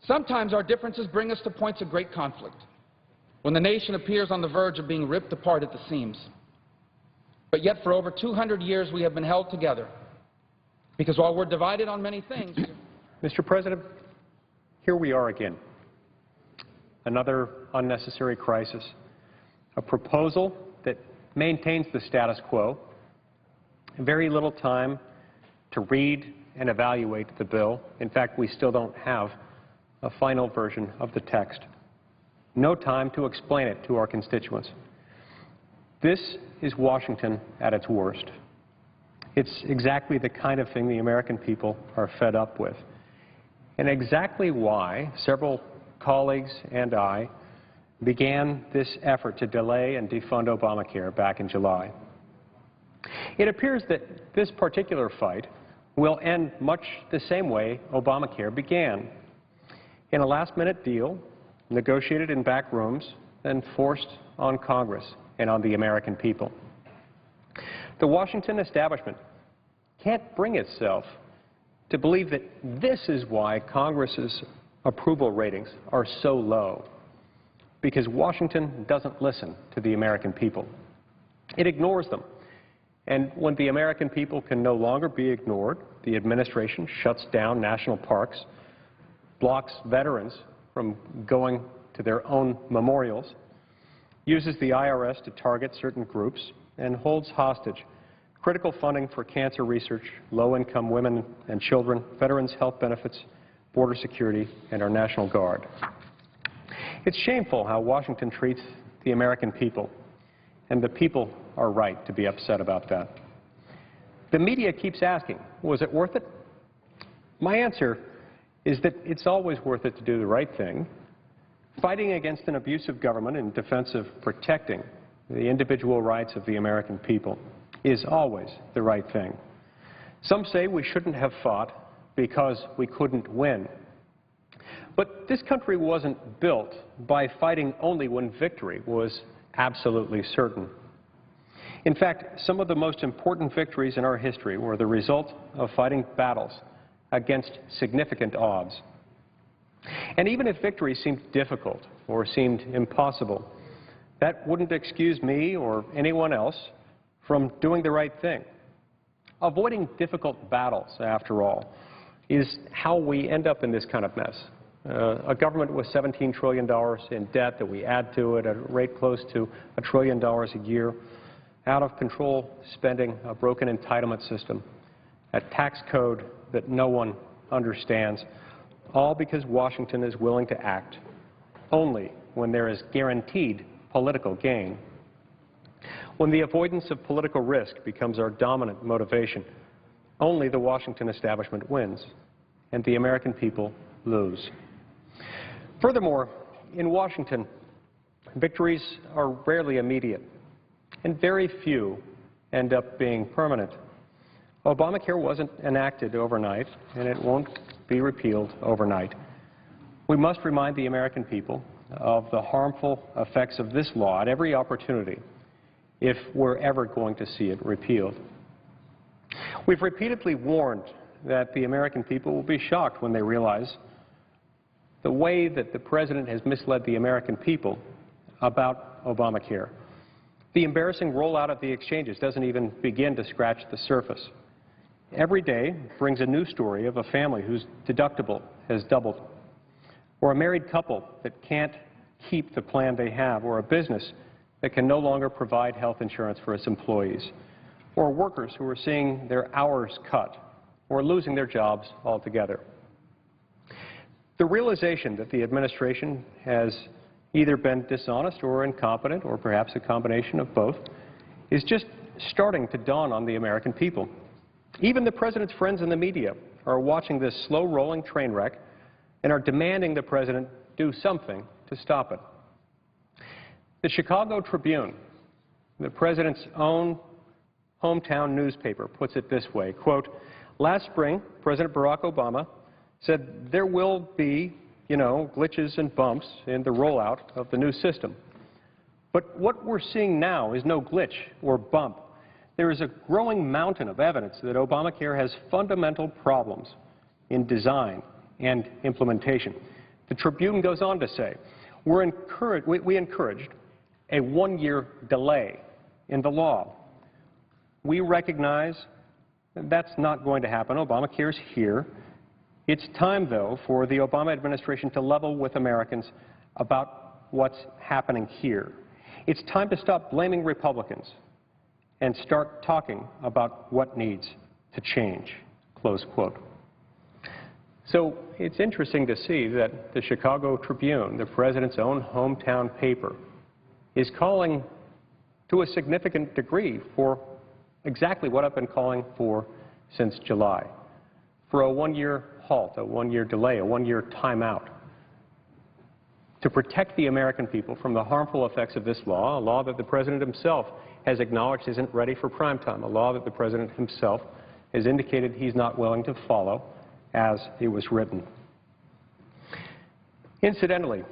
Sometimes our differences bring us to points of great conflict, when the nation appears on the verge of being ripped apart at the seams. But yet for over 200 years we have been held together, because while we're divided on many things... Mr. President, here we are again. Another unnecessary crisis. A proposal that maintains the status quo. Very little time to read and evaluate the bill. In fact, we still don't have a final version of the text. No time to explain it to our constituents. This is Washington at its worst. It's exactly the kind of thing the American people are fed up with, and exactly why several colleagues and I began this effort to delay and defund Obamacare back in July. It appears that this particular fight will end much the same way Obamacare began, in a last-minute deal negotiated in back rooms and forced on Congress and on the American people. The Washington establishment can't bring itself to believe that this is why Congress's approval ratings are so low, because Washington doesn't listen to the American people. It ignores them. And when the American people can no longer be ignored, the administration shuts down national parks, blocks veterans from going to their own memorials, uses the IRS to target certain groups, and holds hostage critical funding for cancer research, low-income women and children, veterans' health benefits, border security, and our National Guard. It's shameful how Washington treats the American people, and the people are right to be upset about that. The media keeps asking, was it worth it? My answer is that it's always worth it to do the right thing. Fighting against an abusive government in defense of protecting the individual rights of the American people is always the right thing. Some say we shouldn't have fought because we couldn't win. But this country wasn't built by fighting only when victory was absolutely certain. In fact, some of the most important victories in our history were the result of fighting battles against significant odds. And even if victory seemed difficult or seemed impossible, that wouldn't excuse me or anyone else from doing the right thing. Avoiding difficult battles, after all, is how we end up in this kind of mess. A government with $17 trillion in debt that we add to it at a rate close to $1 trillion a year, out of control spending, a broken entitlement system, a tax code that no one understands, all because Washington is willing to act only when there is guaranteed political gain. When the avoidance of political risk becomes our dominant motivation, only the Washington establishment wins, and the American people lose. Furthermore, in Washington, victories are rarely immediate, and very few end up being permanent. Obamacare wasn't enacted overnight, and it won't be repealed overnight. We must remind the American people of the harmful effects of this law at every opportunity if we're ever going to see it repealed. We've repeatedly warned that the American people will be shocked when they realize the way that the President has misled the American people about Obamacare. The embarrassing rollout of the exchanges doesn't even begin to scratch the surface. Every day brings a new story of a family whose deductible has doubled, or a married couple that can't keep the plan they have, or a business that can no longer provide health insurance for its employees, or workers who are seeing their hours cut or losing their jobs altogether. The realization that the administration has either been dishonest or incompetent, or perhaps a combination of both, is just starting to dawn on the American people. Even the President's friends in the media are watching this slow-rolling train wreck and are demanding the President do something to stop it. The Chicago Tribune, the President's own hometown newspaper, puts it this way, quote, "Last spring, President Barack Obama said there will be, glitches and bumps in the rollout of the new system. But what we're seeing now is no glitch or bump. There is a growing mountain of evidence that Obamacare has fundamental problems in design and implementation. The Tribune goes on to say, we encouraged a one-year delay in the law. We recognize that that's not going to happen. Obamacare's here. It's time, though, for the Obama administration to level with Americans about what's happening here. It's time to stop blaming Republicans and start talking about what needs to change, close quote. So it's interesting to see that the Chicago Tribune, the president's own hometown paper, is calling to a significant degree for exactly what I've been calling for since July, for a one-year halt, a one-year delay, a one-year timeout, to protect the American people from the harmful effects of this law, a law that the president himself has acknowledged isn't ready for prime time, a law that the president himself has indicated he's not willing to follow as it was written. Incidentally,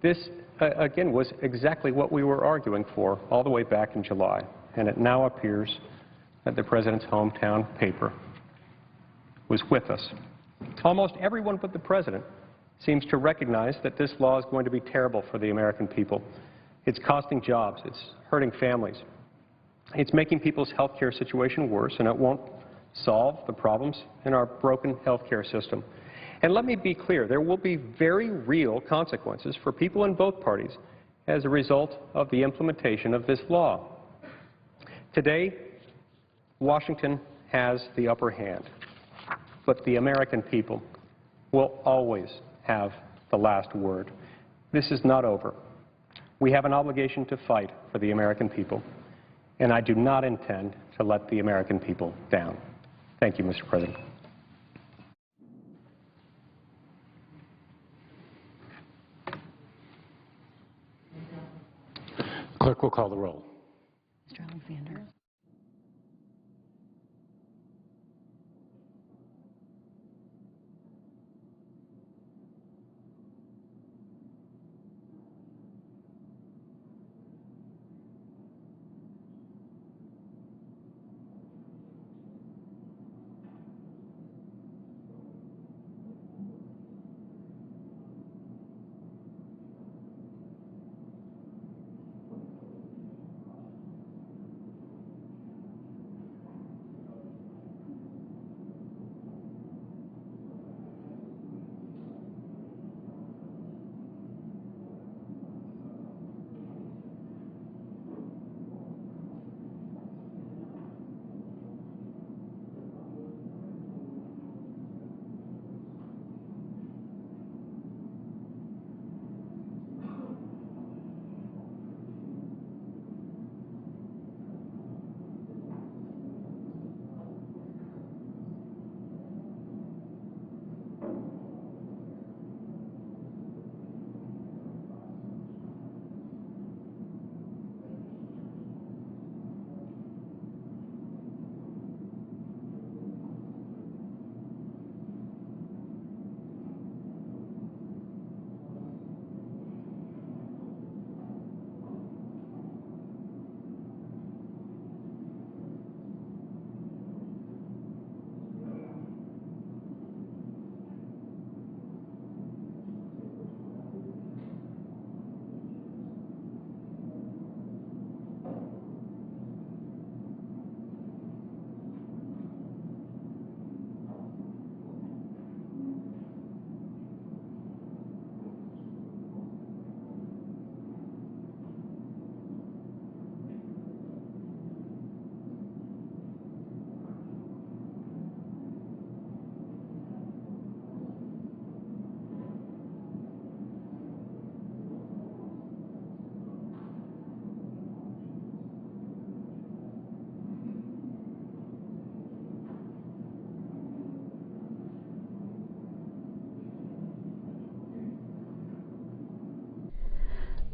this, again, was exactly what we were arguing for all the way back in July, and it now appears that the president's hometown paper was with us. Almost everyone but the president seems to recognize that this law is going to be terrible for the American people. It's costing jobs, it's hurting families, it's making people's health care situation worse, and it won't solve the problems in our broken health care system. And let me be clear, there will be very real consequences for people in both parties as a result of the implementation of this law. Today, Washington has the upper hand, but the American people will always have the last word. This is not over. We have an obligation to fight for the American people, and I do not intend to let the American people down. Thank you, Mr. President. Clerk will call the roll. Mr. Alexander.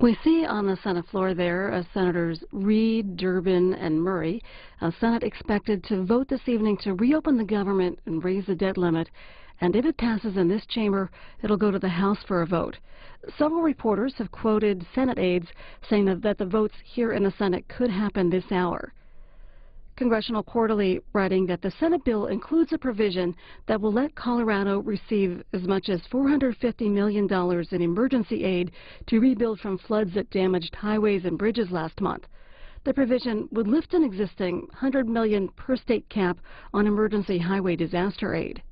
We see on the Senate floor there Senators Reid, Durbin, and Murray. Senate expected to vote this evening to reopen the government and raise the debt limit. And if it passes in this chamber, it'll go to the House for a vote. Several reporters have quoted Senate aides saying that the votes here in the Senate could happen this hour. Congressional Quarterly writing that the Senate bill includes a provision that will let Colorado receive as much as $450 million in emergency aid to rebuild from floods that damaged highways and bridges last month. The provision would lift an existing $100 million per state cap on emergency highway disaster aid.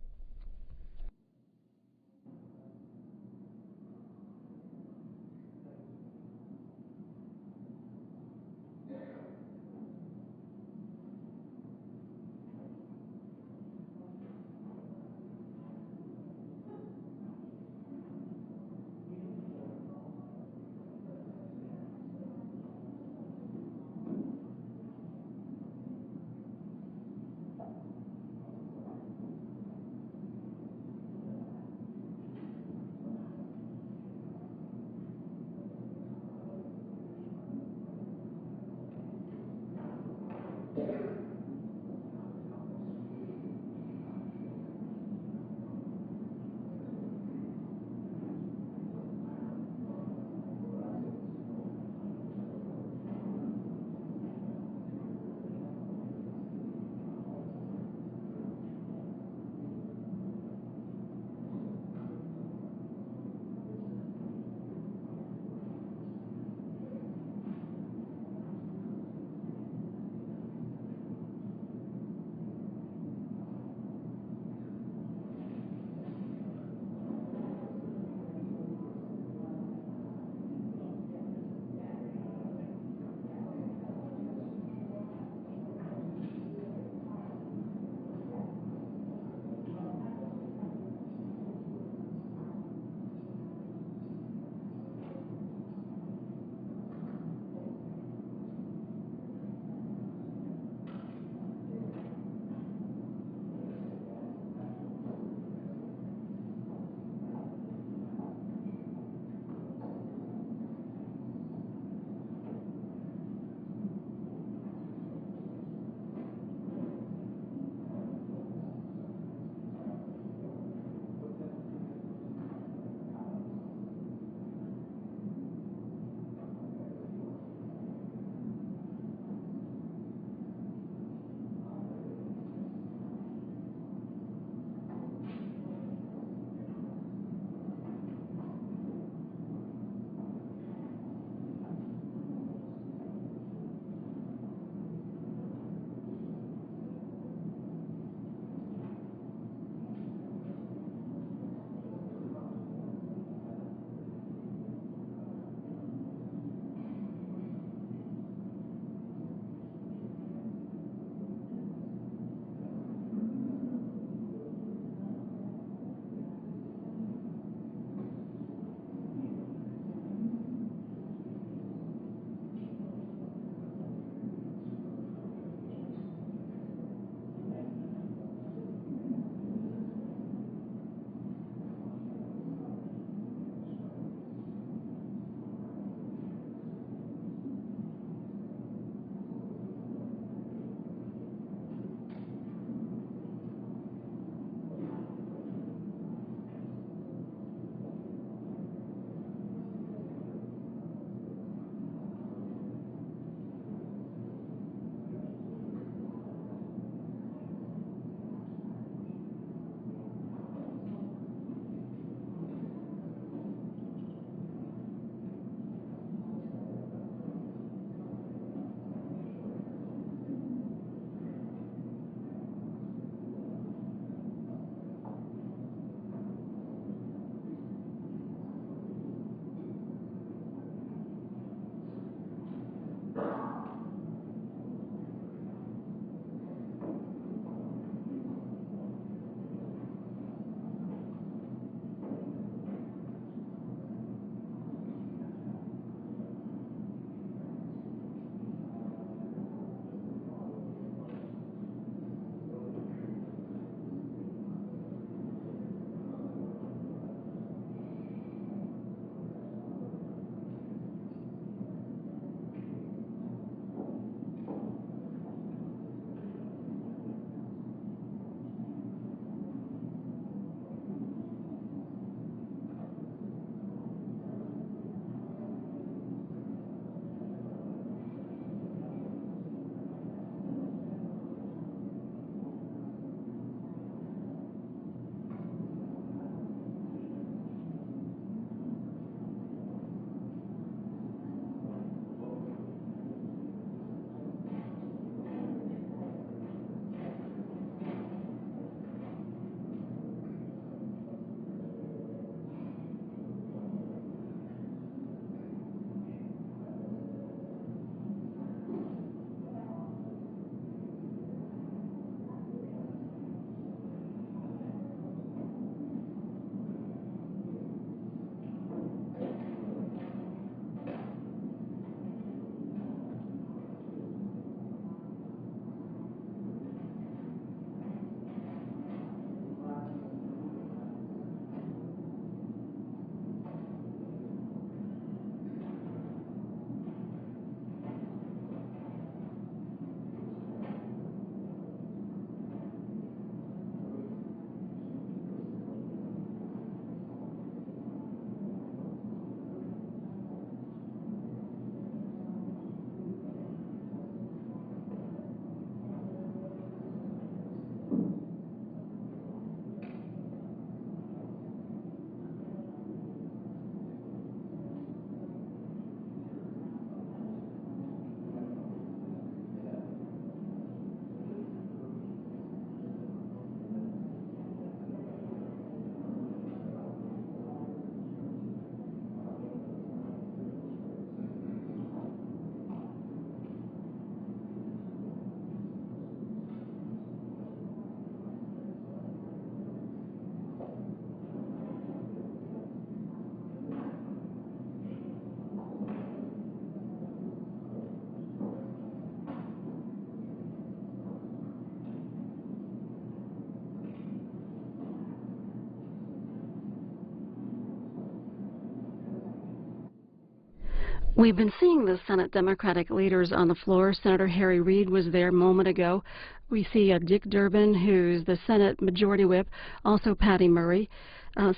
We've been seeing the Senate Democratic leaders on the floor. Senator Harry Reid was there a moment ago. We see Dick Durbin, who's the Senate Majority Whip, also Patty Murray.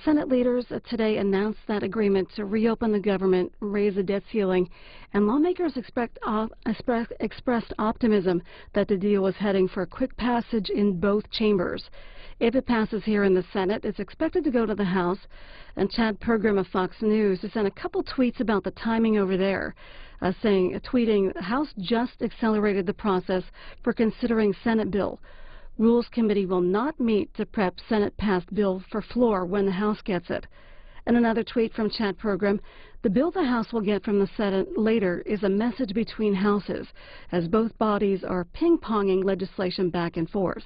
Senate leaders today announced that agreement to reopen the government, raise the debt ceiling, and lawmakers expressed optimism that the deal was heading for a quick passage in both chambers. If it passes here in the Senate, it's expected to go to the House. And Chad Pergram of Fox News has sent a couple tweets about the timing over there, tweeting, the House just accelerated the process for considering Senate bill. Rules Committee will not meet to prep Senate-passed bill for floor when the House gets it. And another tweet from Chad Pergram, the bill the House will get from the Senate later is a message between houses, as both bodies are ping-ponging legislation back and forth.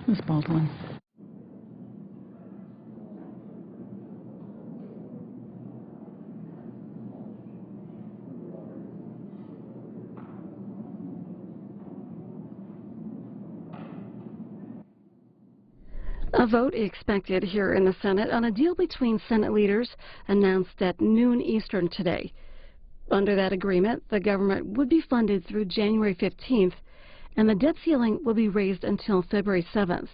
Ms. Baldwin. A vote expected here in the Senate on a deal between Senate leaders announced at noon Eastern today. Under that agreement, the government would be funded through January 15th, and the debt ceiling will be raised until February 7th.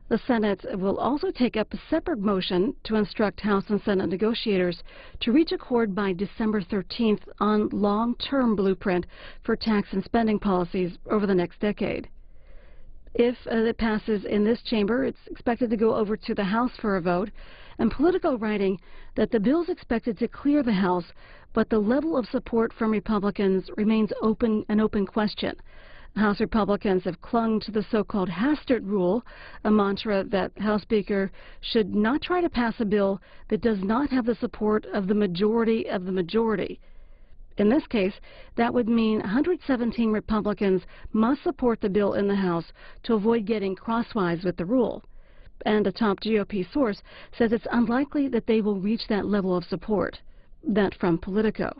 The Senate will also take up a separate motion to instruct House and Senate negotiators to reach accord by December 13th on long-term blueprint for tax and spending policies over the next decade. If it passes in this chamber, it's expected to go over to the House for a vote, and Politico writing that the bill is expected to clear the House, but the level of support from Republicans remains an open question. House Republicans have clung to the so-called Hastert rule, a mantra that House Speaker should not try to pass a bill that does not have the support of the majority of the majority. In this case, that would mean 117 Republicans must support the bill in the House to avoid getting crosswise with the rule. And a top GOP source says it's unlikely that they will reach that level of support. That from Politico.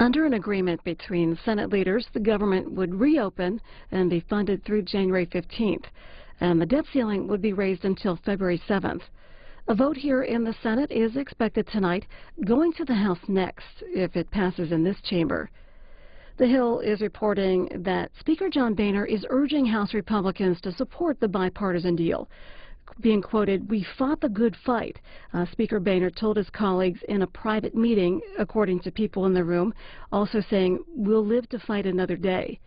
Under an agreement between Senate leaders, the government would reopen and be funded through January 15th, and the debt ceiling would be raised until February 7th. A vote here in the Senate is expected tonight, going to the House next if it passes in this chamber. The Hill is reporting that Speaker John Boehner is urging House Republicans to support the bipartisan deal. Being quoted, "We fought the good fight," Speaker Boehner told his colleagues in a private meeting, according to people in the room, also saying, "We'll live to fight another day."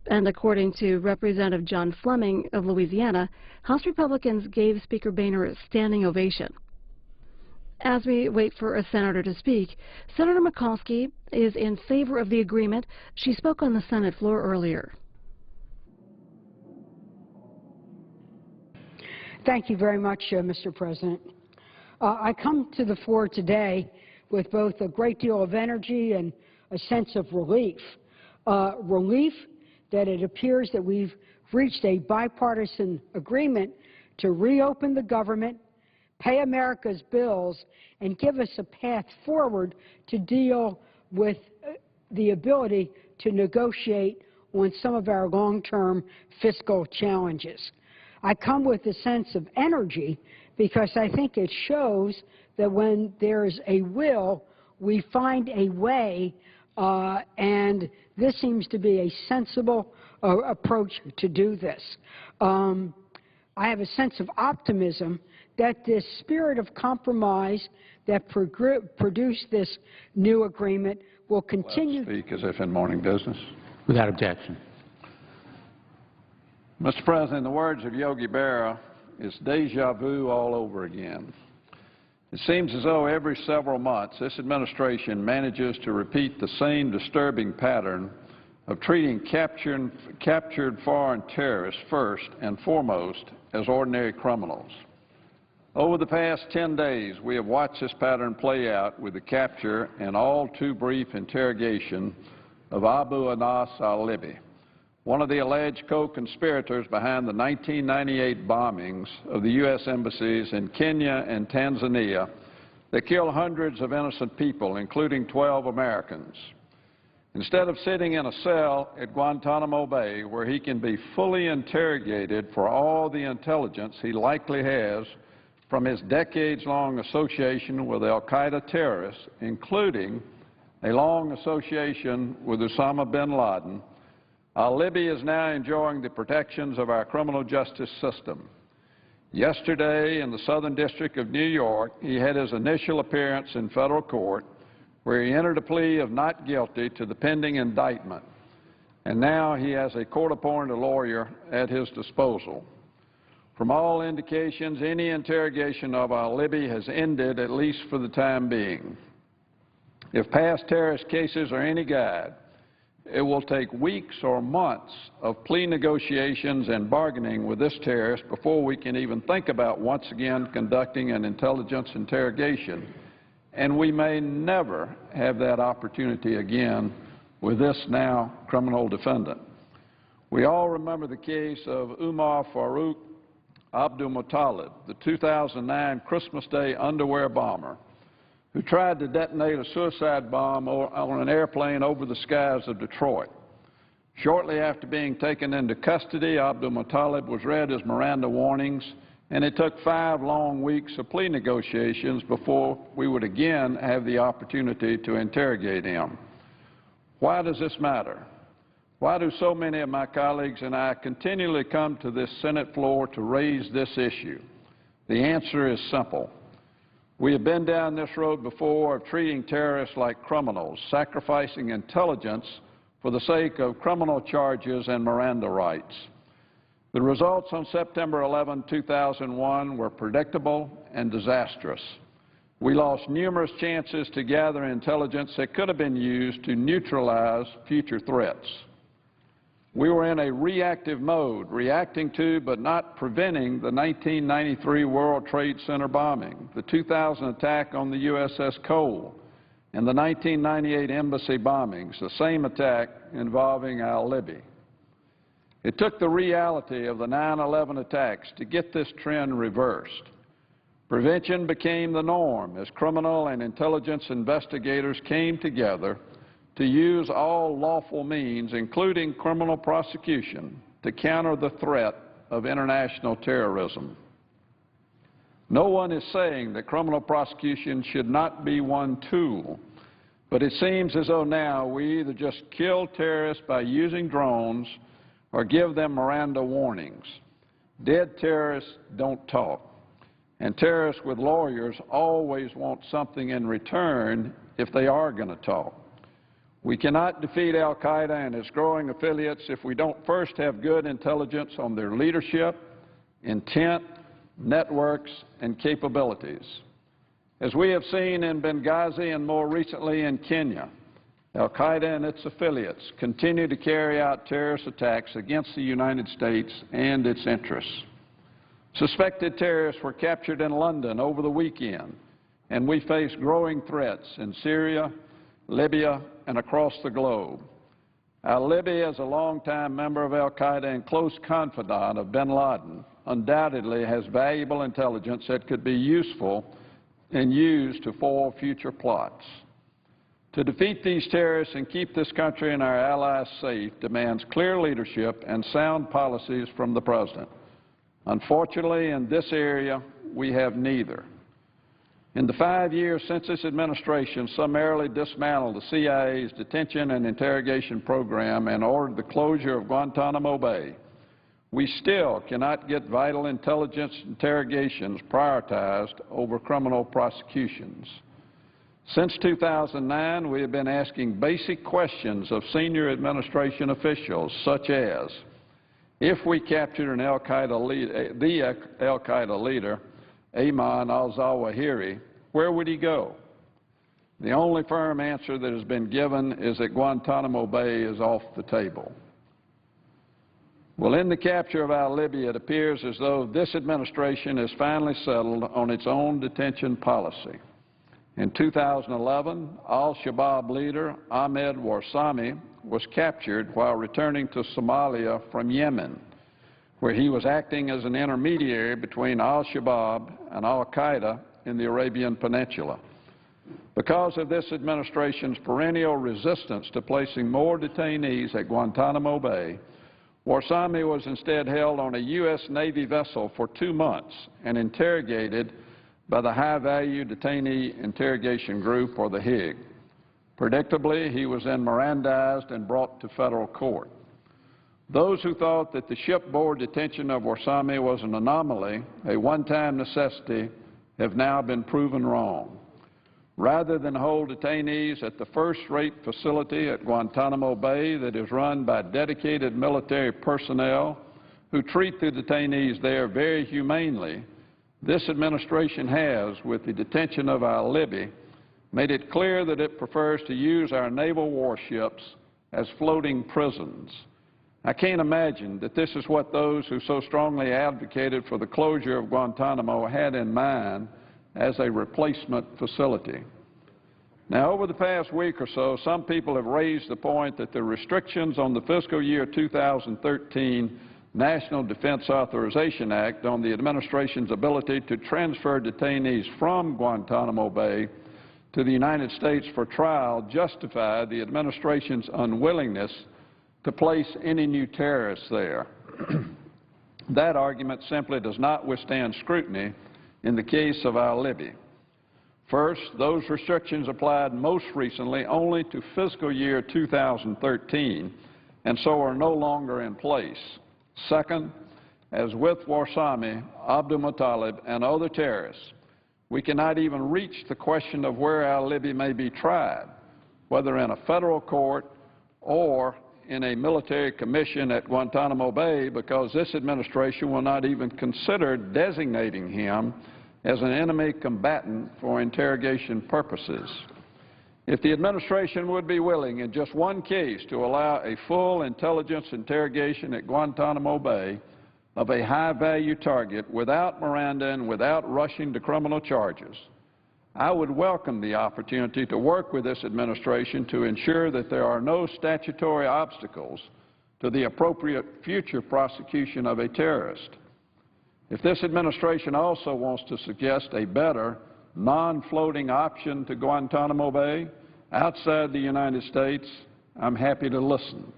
And according to Representative John Fleming of Louisiana, House Republicans gave Speaker Boehner a standing ovation. As we wait for a senator to speak, Senator Mikulski is in favor of the agreement. She spoke on the Senate floor earlier. Thank you very much, Mr. President. I come to the floor today with both a great deal of energy and a sense of relief. Relief that it appears that we've reached a bipartisan agreement to reopen the government, pay America's bills, and give us a path forward to deal with the ability to negotiate on some of our long-term fiscal challenges. I come with a sense of energy because I think it shows that when there's a will, we find a way, and this seems to be a sensible approach to do this. I have a sense of optimism that this spirit of compromise that produced this new agreement will continue. Speak as if in morning business. Without objection. Mr. President, in the words of Yogi Berra, it's deja vu all over again. It seems as though every several months this administration manages to repeat the same disturbing pattern of treating captured foreign terrorists first and foremost as ordinary criminals. Over the past 10 days, we have watched this pattern play out with the capture and all too brief interrogation of Abu Anas al-Libi, one of the alleged co-conspirators behind the 1998 bombings of the U.S. embassies in Kenya and Tanzania that killed hundreds of innocent people, including 12 Americans. Instead of sitting in a cell at Guantanamo Bay where he can be fully interrogated for all the intelligence he likely has from his decades-long association with al-Qaeda terrorists, including a long association with Osama bin Laden, al-Libi is now enjoying the protections of our criminal justice system. Yesterday, in the Southern District of New York, he had his initial appearance in federal court, where he entered a plea of not guilty to the pending indictment. And now he has a court-appointed lawyer at his disposal. From all indications, any interrogation of al-Libi has ended, at least for the time being. If past terrorist cases are any guide, it will take weeks or months of plea negotiations and bargaining with this terrorist before we can even think about once again conducting an intelligence interrogation. And we may never have that opportunity again with this now criminal defendant. We all remember the case of Umar Farouk Abdul Muttalib, the 2009 Christmas Day underwear bomber, who tried to detonate a suicide bomb on an airplane over the skies of Detroit. Shortly after being taken into custody, Abdul Muttalib was read his Miranda warnings, and it took 5 long weeks of plea negotiations before we would again have the opportunity to interrogate him. Why does this matter? Why do so many of my colleagues and I continually come to this Senate floor to raise this issue? The answer is simple. We have been down this road before of treating terrorists like criminals, sacrificing intelligence for the sake of criminal charges and Miranda rights. The results on September 11, 2001 were predictable and disastrous. We lost numerous chances to gather intelligence that could have been used to neutralize future threats. We were in a reactive mode, reacting to but not preventing the 1993 World Trade Center bombing, the 2000 attack on the USS Cole, and the 1998 embassy bombings, the same attack involving al-Libi. It took the reality of the 9/11 attacks to get this trend reversed. Prevention became the norm as criminal and intelligence investigators came together to use all lawful means, including criminal prosecution, to counter the threat of international terrorism. No one is saying that criminal prosecution should not be one tool, but it seems as though now we either just kill terrorists by using drones or give them Miranda warnings. Dead terrorists don't talk, and terrorists with lawyers always want something in return if they are going to talk. We cannot defeat al-Qaeda and its growing affiliates if we don't first have good intelligence on their leadership, intent, networks, and capabilities. As we have seen in Benghazi and more recently in Kenya, al-Qaeda and its affiliates continue to carry out terrorist attacks against the United States and its interests. Suspected terrorists were captured in London over the weekend, and we face growing threats in Syria, Libya, and across the globe. Al-Libi, as a longtime member of al-Qaeda and close confidant of bin Laden, undoubtedly has valuable intelligence that could be useful and used to foil future plots. To defeat these terrorists and keep this country and our allies safe demands clear leadership and sound policies from the President. Unfortunately, in this area, we have neither. In the 5 years since this administration summarily dismantled the CIA's detention and interrogation program and ordered the closure of Guantanamo Bay, we still cannot get vital intelligence interrogations prioritized over criminal prosecutions. Since 2009, we have been asking basic questions of senior administration officials, such as, if we captured the al-Qaeda leader, Ayman al-Zawahiri, where would he go? The only firm answer that has been given is that Guantanamo Bay is off the table. Well, in the capture of al-Libi, it appears as though this administration has finally settled on its own detention policy. In 2011, al-Shabaab leader Ahmed Warsame was captured while returning to Somalia from Yemen, where he was acting as an intermediary between al-Shabaab and al-Qaeda in the Arabian Peninsula. Because of this administration's perennial resistance to placing more detainees at Guantanamo Bay, Warsame was instead held on a U.S. Navy vessel for 2 months and interrogated by the High-Value Detainee Interrogation Group, or the HIG. Predictably, he was then Mirandized and brought to federal court. Those who thought that the shipboard detention of Warsame was an anomaly, a one-time necessity, have now been proven wrong. Rather than hold detainees at the first-rate facility at Guantanamo Bay that is run by dedicated military personnel who treat the detainees there very humanely, this administration has, with the detention of al-Libi, made it clear that it prefers to use our naval warships as floating prisons. I can't imagine that this is what those who so strongly advocated for the closure of Guantanamo had in mind as a replacement facility. Now, over the past week or so, some people have raised the point that the restrictions on the fiscal year 2013 National Defense Authorization Act on the administration's ability to transfer detainees from Guantanamo Bay to the United States for trial justify the administration's unwillingness to place any new terrorists there. That argument simply does not withstand scrutiny in the case of al-Libi. First, those restrictions applied most recently only to fiscal year 2013 and so are no longer in place. Second, as with Warsame, Abdul Muttalib, and other terrorists, we cannot even reach the question of where al-Libi may be tried, whether in a federal court or in a military commission at Guantanamo Bay, because this administration will not even consider designating him as an enemy combatant for interrogation purposes. If the administration would be willing in just one case to allow a full intelligence interrogation at Guantanamo Bay of a high-value target without Miranda and without rushing to criminal charges, I would welcome the opportunity to work with this administration to ensure that there are no statutory obstacles to the appropriate future prosecution of a terrorist. If this administration also wants to suggest a better, non-floating option to Guantanamo Bay, outside the United States, I'm happy to listen.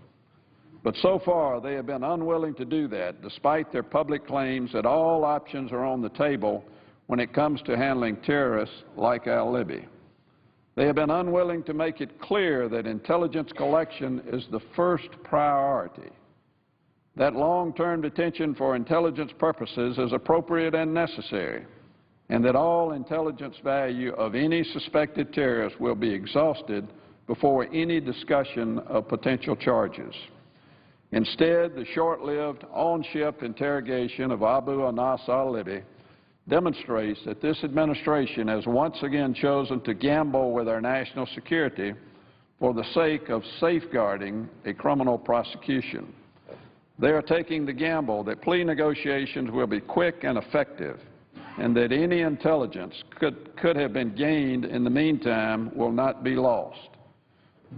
But so far, they have been unwilling to do that, despite their public claims that all options are on the table when it comes to handling terrorists like al-Libi. They have been unwilling to make it clear that intelligence collection is the first priority, that long-term detention for intelligence purposes is appropriate and necessary, and that all intelligence value of any suspected terrorist will be exhausted before any discussion of potential charges. Instead, the short-lived, on-ship interrogation of Abu Anas al-Libi demonstrates that this administration has once again chosen to gamble with our national security for the sake of safeguarding a criminal prosecution. They are taking the gamble that plea negotiations will be quick and effective, and that any intelligence could have been gained in the meantime will not be lost.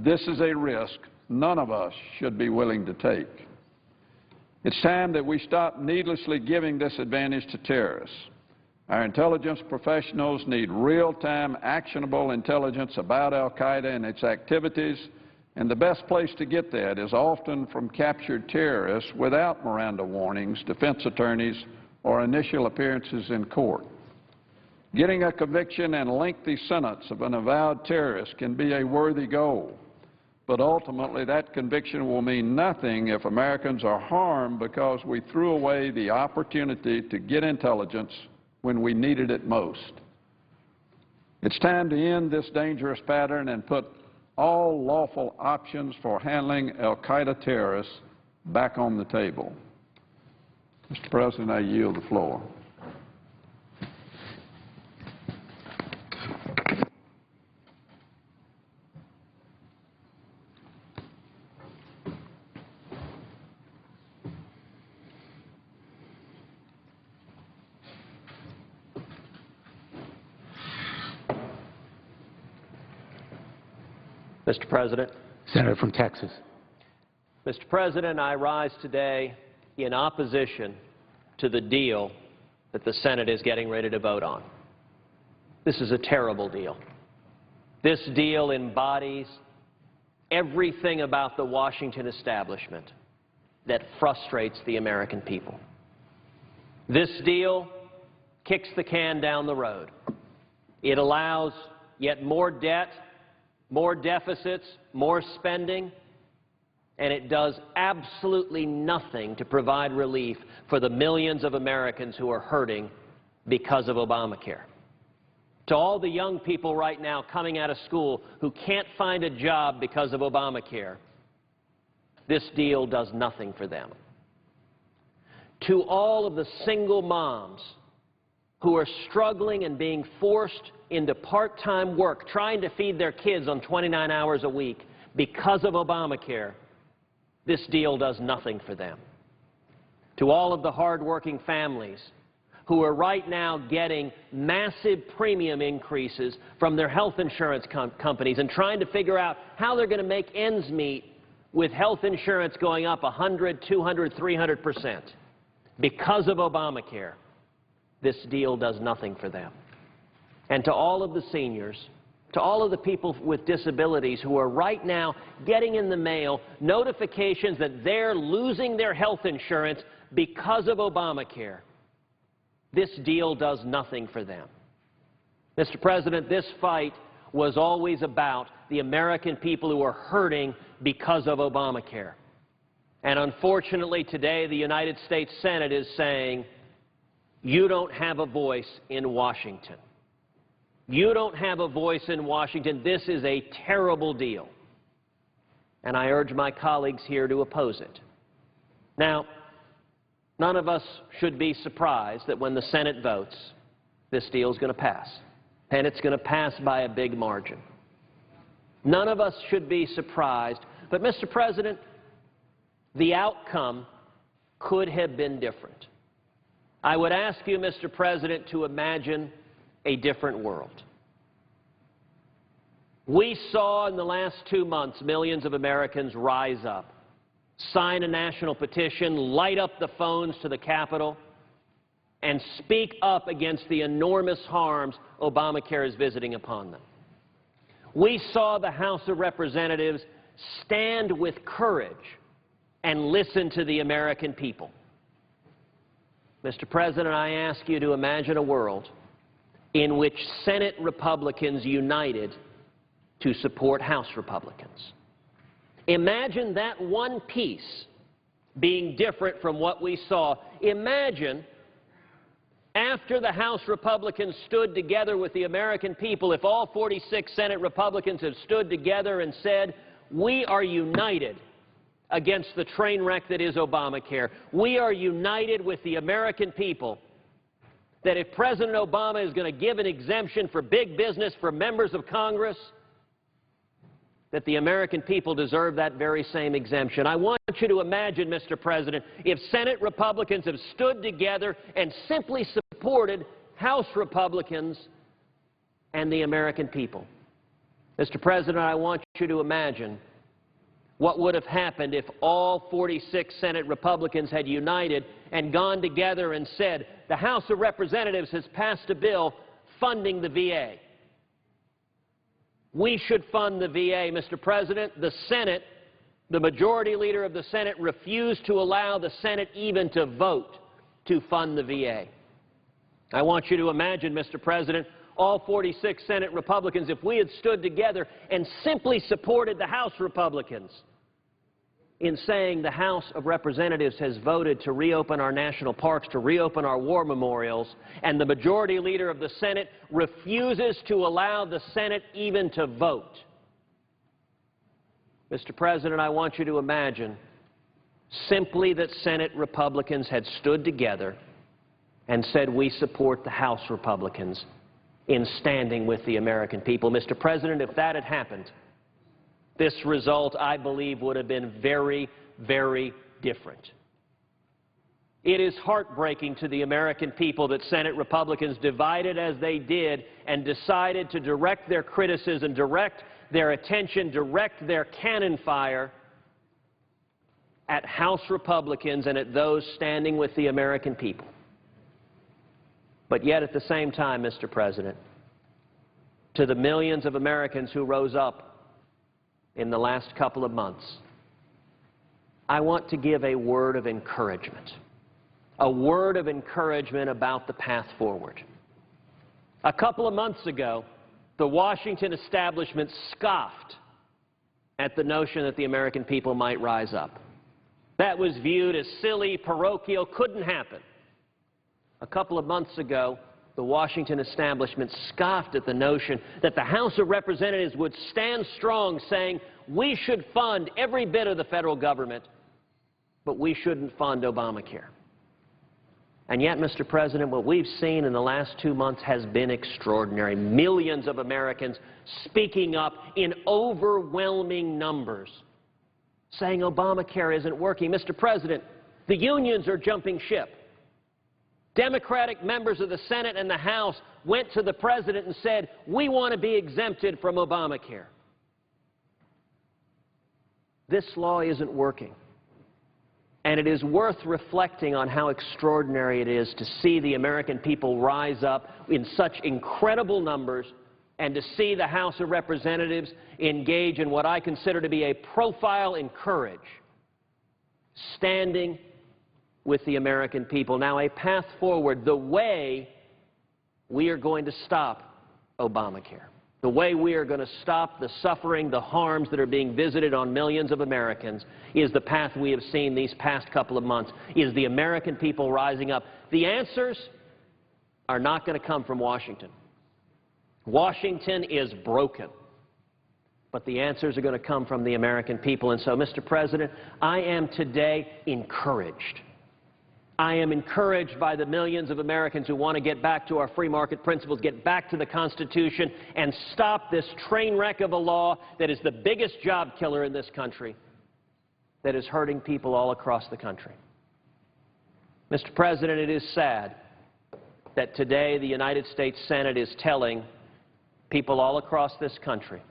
This is a risk none of us should be willing to take. It's time that we stop needlessly giving this advantage to terrorists. Our intelligence professionals need real-time, actionable intelligence about al-Qaeda and its activities, and the best place to get that is often from captured terrorists without Miranda warnings, defense attorneys, or initial appearances in court. Getting a conviction and lengthy sentence of an avowed terrorist can be a worthy goal, but ultimately that conviction will mean nothing if Americans are harmed because we threw away the opportunity to get intelligence when we needed it most. It's time to end this dangerous pattern and put all lawful options for handling al-Qaeda terrorists back on the table. Mr. President, I yield the floor. Mr. President. Senator from Texas. Mr. President, I rise today in opposition to the deal that the Senate is getting ready to vote on. This is a terrible deal. This deal embodies everything about the Washington establishment that frustrates the American people. This deal kicks the can down the road. It allows yet more debt, more deficits, more spending, and it does absolutely nothing to provide relief for the millions of Americans who are hurting because of Obamacare. To all the young people right now coming out of school who can't find a job because of Obamacare, this deal does nothing for them. To all of the single moms who are struggling and being forced into part-time work, trying to feed their kids on 29 hours a week because of Obamacare, this deal does nothing for them. To all of the hard-working families who are right now getting massive premium increases from their health insurance companies and trying to figure out how they're going to make ends meet with health insurance going up 100, 200, 300% because of Obamacare, this deal does nothing for them. And to all of the seniors, to all of the people with disabilities who are right now getting in the mail notifications that they're losing their health insurance because of Obamacare, this deal does nothing for them. Mr. President, this fight was always about the American people who are hurting because of Obamacare. And unfortunately today the United States Senate is saying, you don't have a voice in Washington. You don't have a voice in Washington. This is a terrible deal. And I urge my colleagues here to oppose it. Now, none of us should be surprised that when the Senate votes, this deal is going to pass. And it's going to pass by a big margin. None of us should be surprised. But, Mr. President, the outcome could have been different. I would ask you, Mr. President, to imagine a different world. We saw in the last 2 months millions of Americans rise up, sign a national petition, light up the phones to the Capitol, and speak up against the enormous harms Obamacare is visiting upon them. We saw the House of Representatives stand with courage and listen to the American people. Mr. President, I ask you to imagine a world in which Senate Republicans united to support House Republicans. Imagine that one piece being different from what we saw. Imagine after the House Republicans stood together with the American people, if all 46 Senate Republicans had stood together and said, we are united against the train wreck that is Obamacare. We are united with the American people that if President Obama is going to give an exemption for big business for members of Congress, that the American people deserve that very same exemption. I want you to imagine, Mr. President, if Senate Republicans have stood together and simply supported House Republicans and the American people. Mr. President, I want you to imagine what would have happened if all 46 Senate Republicans had united and gone together and said, the House of Representatives has passed a bill funding the VA. We should fund the VA. Mr. President, the Senate, the majority leader of the Senate refused to allow the Senate even to vote to fund the VA. I want you to imagine, Mr. President, all 46 Senate Republicans, if we had stood together and simply supported the House Republicans in saying the House of Representatives has voted to reopen our national parks, to reopen our war memorials, and the majority leader of the Senate refuses to allow the Senate even to vote. Mr. President, I want you to imagine simply that Senate Republicans had stood together and said we support the House Republicans in standing with the American people. Mr. President, if that had happened, this result, I believe, would have been very, very different. It is heartbreaking to the American people that Senate Republicans, divided as they did, and decided to direct their criticism, direct their attention, direct their cannon fire at House Republicans and at those standing with the American people. But yet at the same time, Mr. President, to the millions of Americans who rose up in the last couple of months, I want to give a word of encouragement about the path forward. A couple of months ago, the Washington establishment scoffed at the notion that the American people might rise up. That was viewed as silly, parochial, couldn't happen. A couple of months ago, the Washington establishment scoffed at the notion that the House of Representatives would stand strong saying we should fund every bit of the federal government, but we shouldn't fund Obamacare. And yet, Mr. President, what we've seen in the last 2 months has been extraordinary. Millions of Americans speaking up in overwhelming numbers, saying Obamacare isn't working. Mr. President, the unions are jumping ship. Democratic members of the Senate and the House went to the President and said, we want to be exempted from Obamacare. This law isn't working. And it is worth reflecting on how extraordinary it is to see the American people rise up in such incredible numbers and to see the House of Representatives engage in what I consider to be a profile in courage, standing with the American people. Now, a path forward, the way we are going to stop Obamacare, the way we are going to stop the suffering, the harms that are being visited on millions of Americans is the path we have seen these past couple of months, is the American people rising up. The answers are not going to come from Washington. Washington is broken. But the answers are going to come from the American people. And so, Mr. President, I am today encouraged. I am encouraged by the millions of Americans who want to get back to our free market principles, get back to the Constitution, and stop this train wreck of a law that is the biggest job killer in this country, that is hurting people all across the country. Mr. President, it is sad that today the United States Senate is telling people all across this country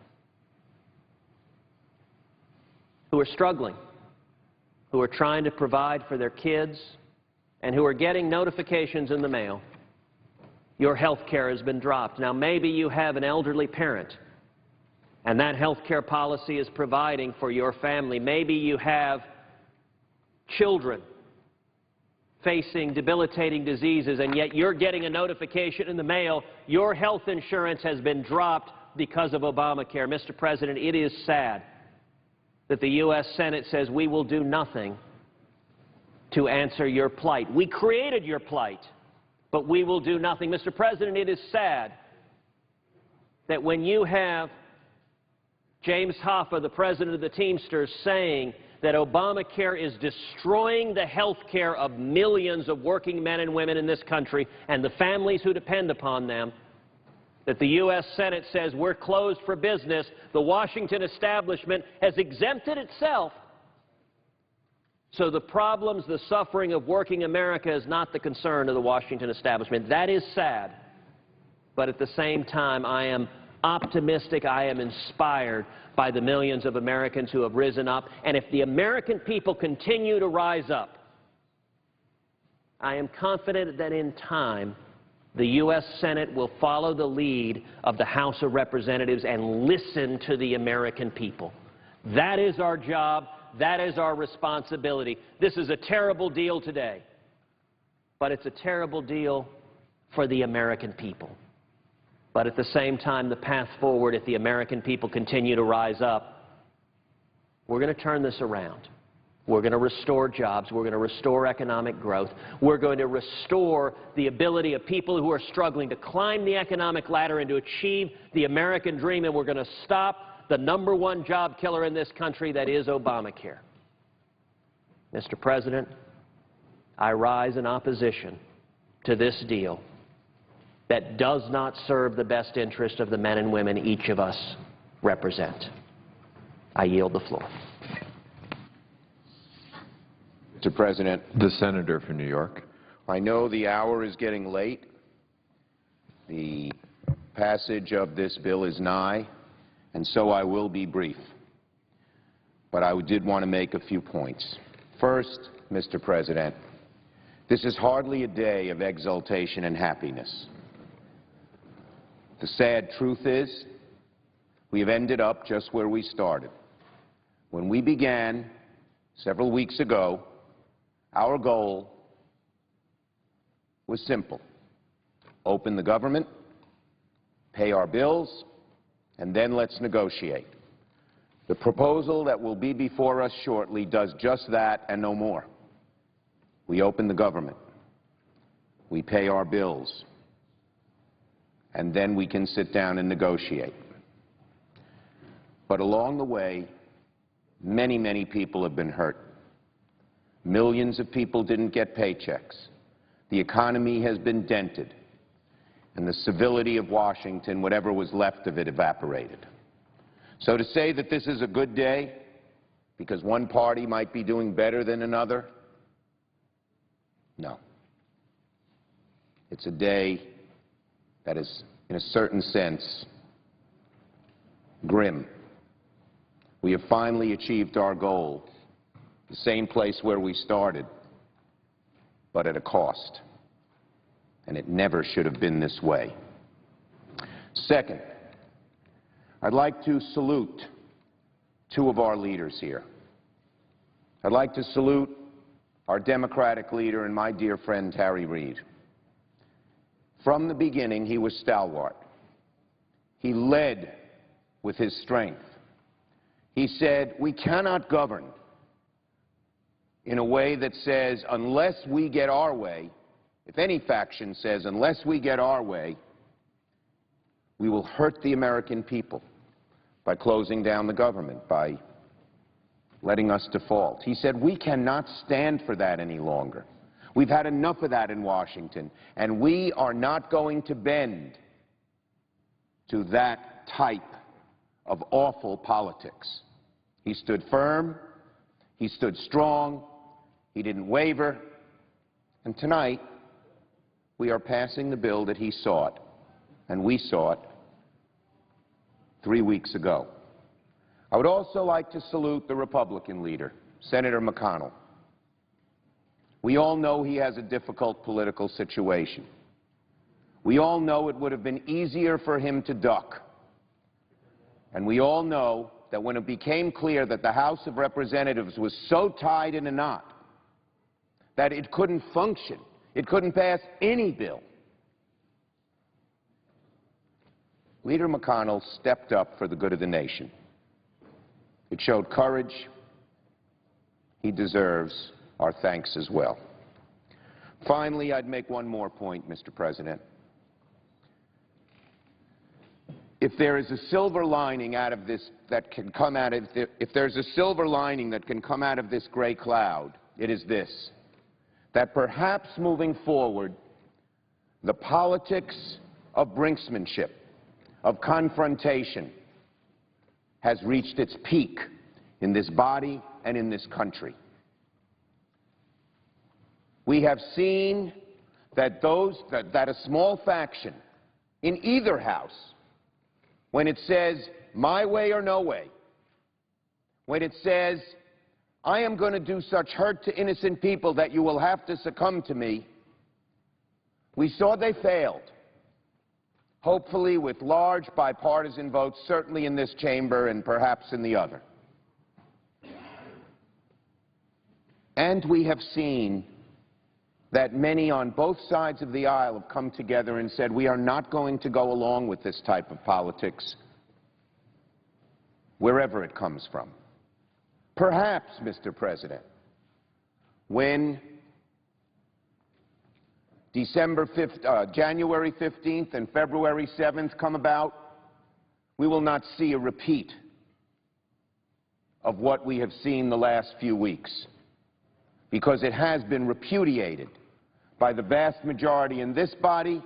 who are struggling, who are trying to provide for their kids, and who are getting notifications in the mail, your health care has been dropped. Now, maybe you have an elderly parent and that health care policy is providing for your family. Maybe you have children facing debilitating diseases, and yet you're getting a notification in the mail, your health insurance has been dropped because of Obamacare. Mr. President, it is sad that the U.S. Senate says we will do nothing to answer your plight. We created your plight, but we will do nothing. Mr. President, it is sad that when you have James Hoffa, the president of the Teamsters, saying that Obamacare is destroying the health care of millions of working men and women in this country and the families who depend upon them, that the U.S. Senate says we're closed for business, the Washington establishment has exempted itself. So the problems, the suffering of working America is not the concern of the Washington establishment. That is sad. But at the same time, I am optimistic, I am inspired by the millions of Americans who have risen up. And if the American people continue to rise up, I am confident that in time, the U.S. Senate will follow the lead of the House of Representatives and listen to the American people. That is our job. That is our responsibility. This is a terrible deal today, but it's a terrible deal for the American people. But at the same time, the path forward, if the American people continue to rise up, we're going to turn this around. We're going to restore jobs. We're going to restore economic growth. We're going to restore the ability of people who are struggling to climb the economic ladder and to achieve the American dream, and we're going to stop the #1 job killer in this country, that is Obamacare. Mr. President, I rise in opposition to this deal that does not serve the best interest of the men and women each of us represent. I yield the floor. Mr. President, The senator from New York. I know the hour is getting late. The passage of this bill is nigh, and so I will be brief. But I did want to make a few points. First, Mr. President, this is hardly a day of exultation and happiness. The sad truth is, we have ended up just where we started. When we began several weeks ago, our goal was simple: open the government, pay our bills, and then let's negotiate. The proposal that will be before us shortly does just that and no more. We open the government, we pay our bills, and then we can sit down and negotiate. But along the way, many, many people have been hurt. Millions of people didn't get paychecks. The economy has been dented, and the civility of Washington, whatever was left of it, evaporated. So to say that this is a good day because one party might be doing better than another, no. It's a day that is, in a certain sense, grim. We have finally achieved our goal, the same place where we started, but at a cost. And it never should have been this way. Second, I'd like to salute two of our leaders here. I'd like to salute our Democratic leader and my dear friend Harry Reid. From the beginning, he was stalwart. He led with his strength. He said, we cannot govern in a way that says, unless we get our way, if any faction says, unless we get our way, we will hurt the American people by closing down the government, by letting us default. He said, we cannot stand for that any longer. We've had enough of that in Washington, and we are not going to bend to that type of awful politics. He stood firm, he stood strong, he didn't waver, and tonight we are passing the bill that he sought, and we sought 3 weeks ago. I would also like to salute the Republican leader, Senator McConnell. We all know he has a difficult political situation. We all know it would have been easier for him to duck. And we all know that when it became clear that the House of Representatives was so tied in a knot that it couldn't function, it couldn't pass any bill, Leader McConnell stepped up for the good of the nation. It showed courage. He deserves our thanks as well. Finally, I'd make one more point, Mr. President. If there is a silver lining out of this that can come out of if there's a silver lining that can come out of this gray cloud, it is this: that perhaps moving forward, the politics of brinksmanship, of confrontation, has reached its peak in this body and in this country. We have seen that that a small faction in either house, when it says my way or no way, when it says I am going to do such hurt to innocent people that you will have to succumb to me, we saw they failed. Hopefully with large bipartisan votes, certainly in this chamber and perhaps in the other. And we have seen that many on both sides of the aisle have come together and said, we are not going to go along with this type of politics, wherever it comes from. Perhaps, Mr. President, when January 15th and February 7th come about, we will not see a repeat of what we have seen the last few weeks, because it has been repudiated by the vast majority in this body,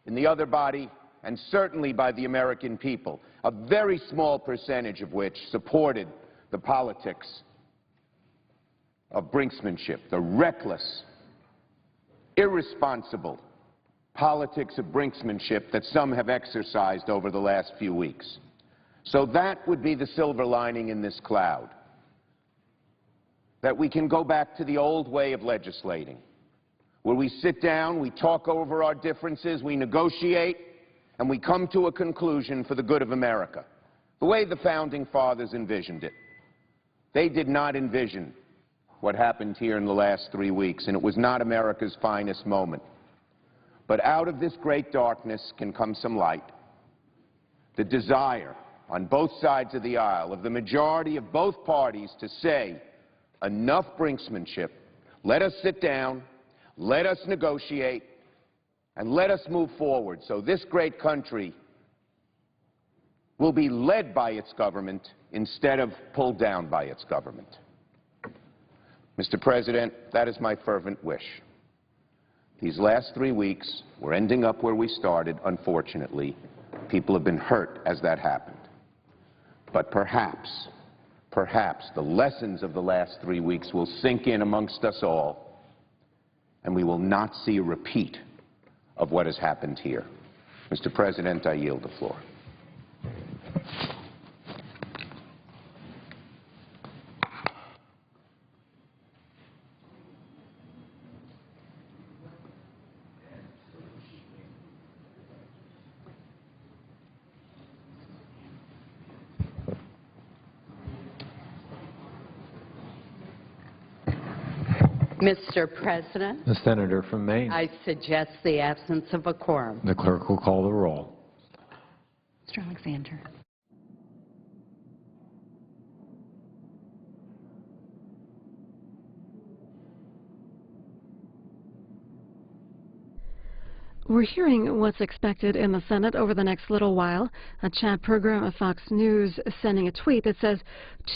in the other body, and certainly by the American people, a very small percentage of which supported the politics of brinksmanship, the reckless, irresponsible politics of brinksmanship that some have exercised over the last few weeks. So that would be the silver lining in this cloud, that we can go back to the old way of legislating, where we sit down, we talk over our differences, we negotiate, and we come to a conclusion for the good of America, the way the Founding Fathers envisioned it. They did not envision what happened here in the last 3 weeks, and it was not America's finest moment. But out of this great darkness can come some light. The desire on both sides of the aisle of the majority of both parties to say, enough brinksmanship, let us sit down, let us negotiate, and let us move forward so this great country will be led by its government instead of pulled down by its government. Mr. President, that is my fervent wish. These last 3 weeks, we're ending up where we started, unfortunately. People have been hurt as that happened. But perhaps the lessons of the last 3 weeks will sink in amongst us all, and we will not see a repeat of what has happened here. Mr. President, I yield the floor. Mr. President, The senator from Maine. I suggest the absence of a quorum. The clerk will call the roll. Mr. Alexander. We're hearing what's expected in the Senate over the next little while. Chad Pergram of Fox News sending a tweet that says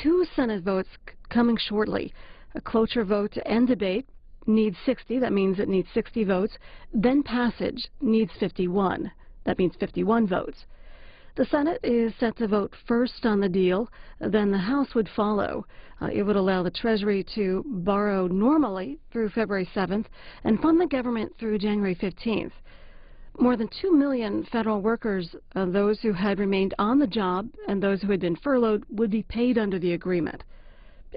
2 Senate votes coming shortly. A cloture vote to end debate needs 60. That means it needs 60 votes. Then passage needs 51. That means 51 votes. The Senate is set to vote first on the deal. Then the House would follow. It would allow the Treasury to borrow normally through February 7th and fund the government through January 15th. More than 2 million federal workers, those who had remained on the job and those who had been furloughed, would be paid under the agreement.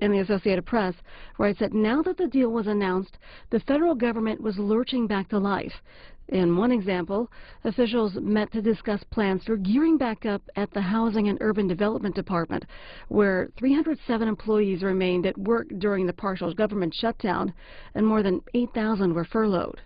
And the Associated Press writes that now that the deal was announced, the federal government was lurching back to life. In one example, officials met to discuss plans for gearing back up at the Housing and Urban Development Department, where 307 employees remained at work during the partial government shutdown and more than 8,000 were furloughed.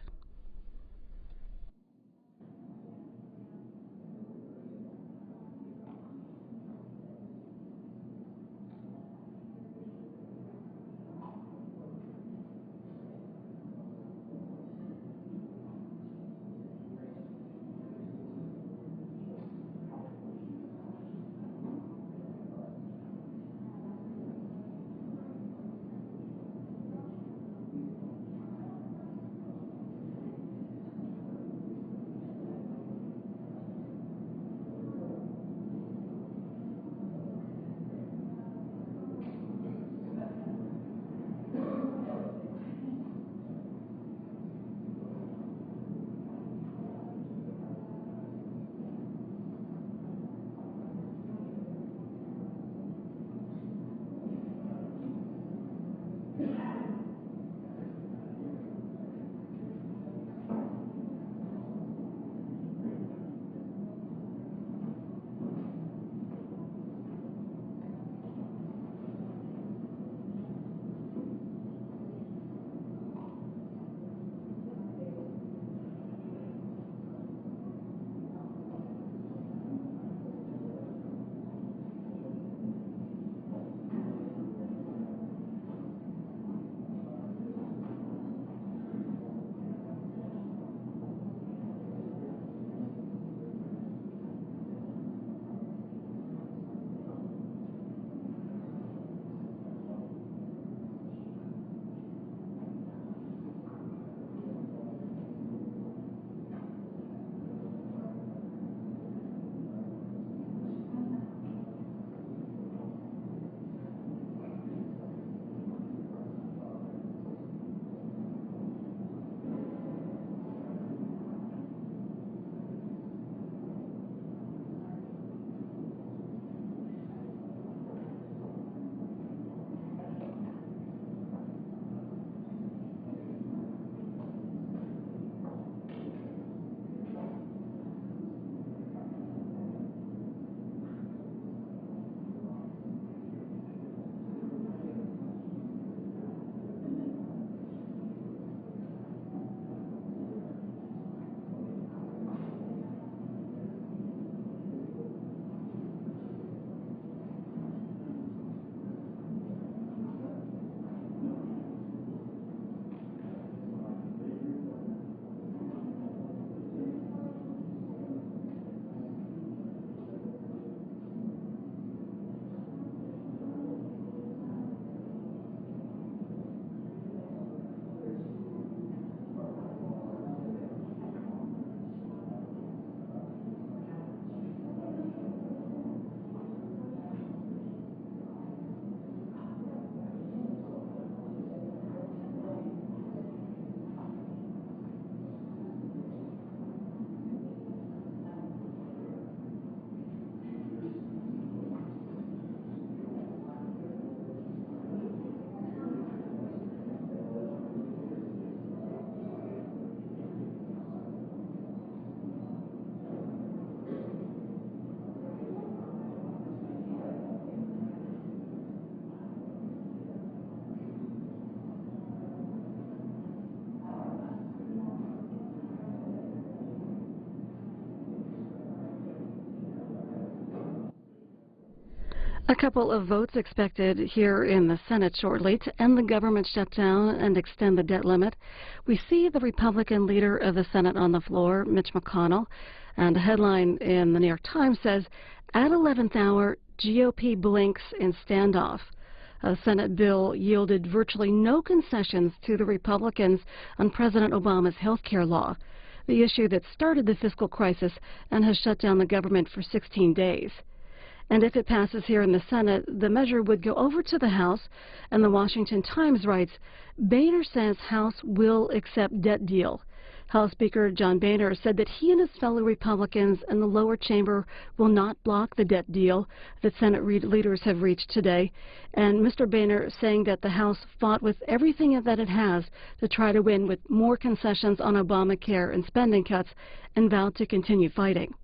A couple of votes expected here in the Senate shortly to end the government shutdown and extend the debt limit. We see the Republican leader of the Senate on the floor, Mitch McConnell, and a headline in the New York Times says, "At 11th hour, GOP blinks in standoff." A Senate bill yielded virtually no concessions to the Republicans on President Obama's health care law, the issue that started the fiscal crisis and has shut down the government for 16 days. And if it passes here in the Senate, the measure would go over to the House, and the Washington Times writes, Boehner says House will accept debt deal. House Speaker John Boehner said that he and his fellow Republicans in the lower chamber will not block the debt deal that Senate leaders have reached today. And Mr. Boehner saying that the House fought with everything that it has to try to win with more concessions on Obamacare and spending cuts, and vowed to continue fighting.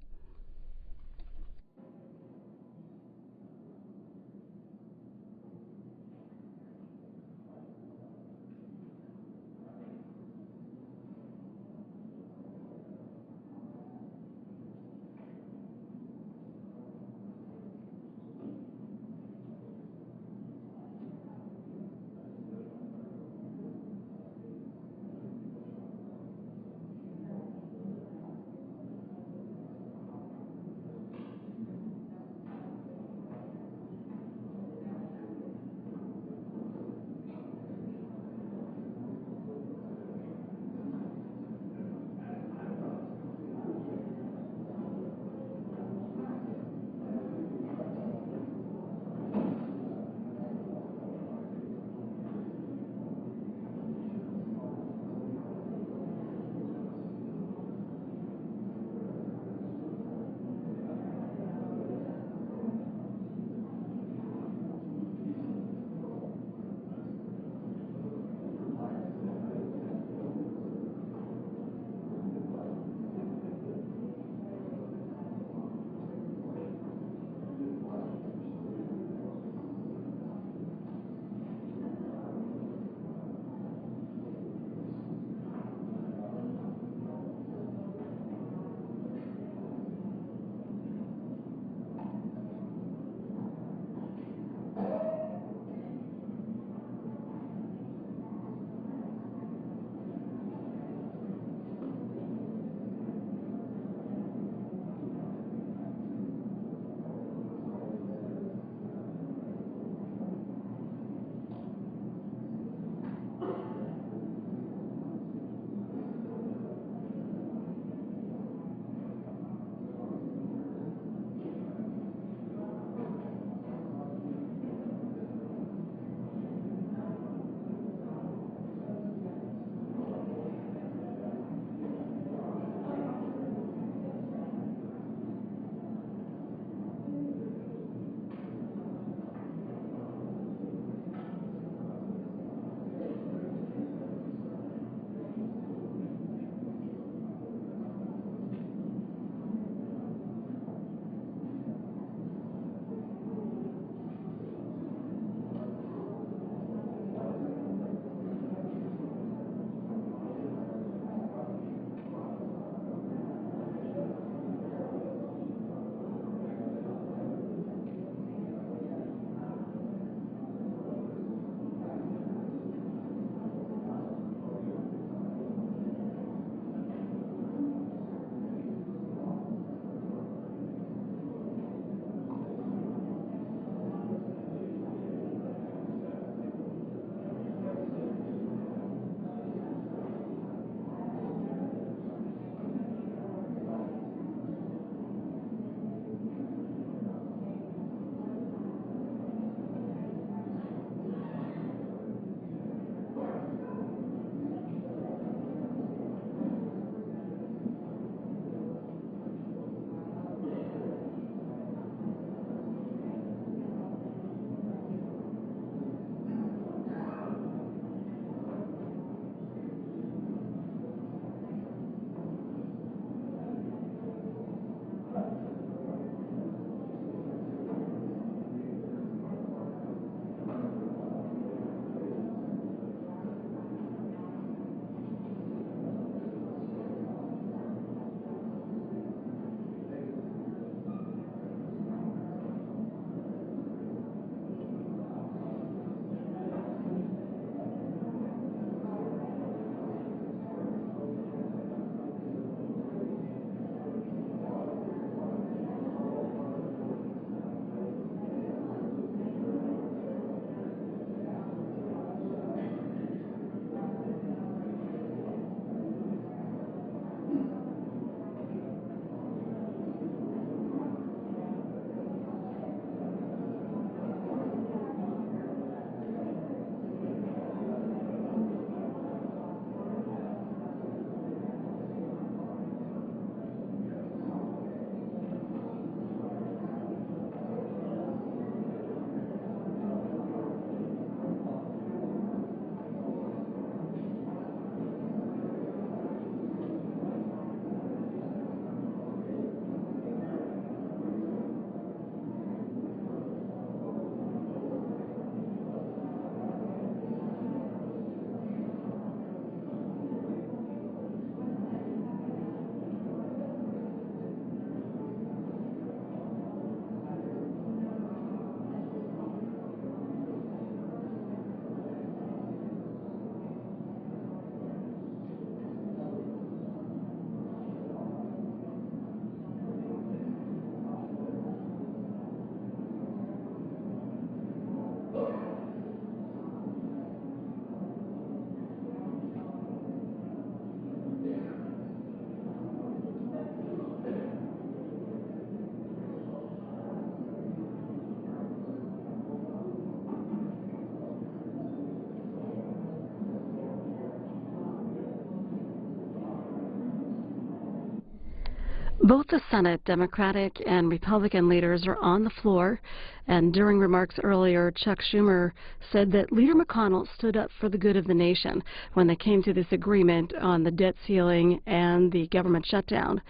Both the Senate Democratic and Republican leaders are on the floor, and during remarks earlier, Chuck Schumer said that Leader McConnell stood up for the good of the nation when they came to this agreement on the debt ceiling and the government shutdown.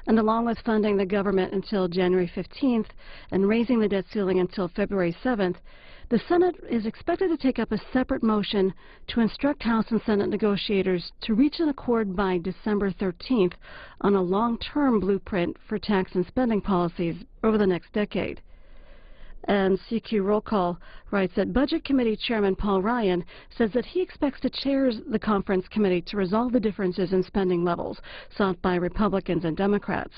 And along with funding the government until January 15th and raising the debt ceiling until February 7th, the Senate is expected to take up a separate motion to instruct House and Senate negotiators to reach an accord by December 13th on a long-term blueprint for tax and spending policies over the next decade. And CQ Roll Call writes that Budget Committee Chairman Paul Ryan says that he expects to chair the conference committee to resolve the differences in spending levels sought by Republicans and Democrats.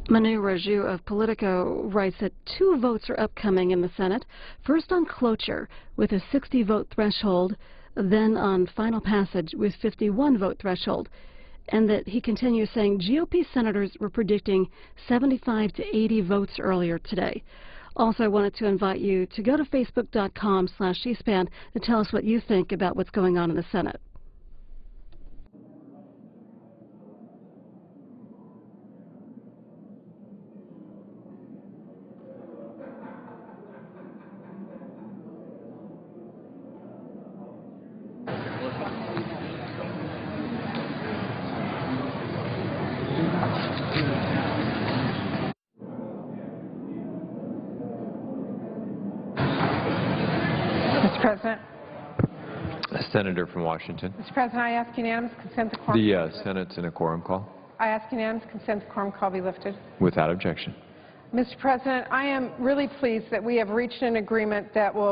Manu Raju of Politico writes that 2 votes are upcoming in the Senate. First on cloture with a 60-vote threshold, then on final passage with 51-vote threshold. And that he continues saying GOP senators were predicting 75 to 80 votes earlier today. Also, I wanted to invite you to go to facebook.com/cspan to tell us what you think about what's going on in the Senate. Mr. President. Senator from Washington. Mr. President, I ask unanimous consent the quorum. The Senate's in a quorum call. I ask unanimous consent the quorum call be lifted. Without objection. Mr. President, I am really pleased that we have reached an agreement that will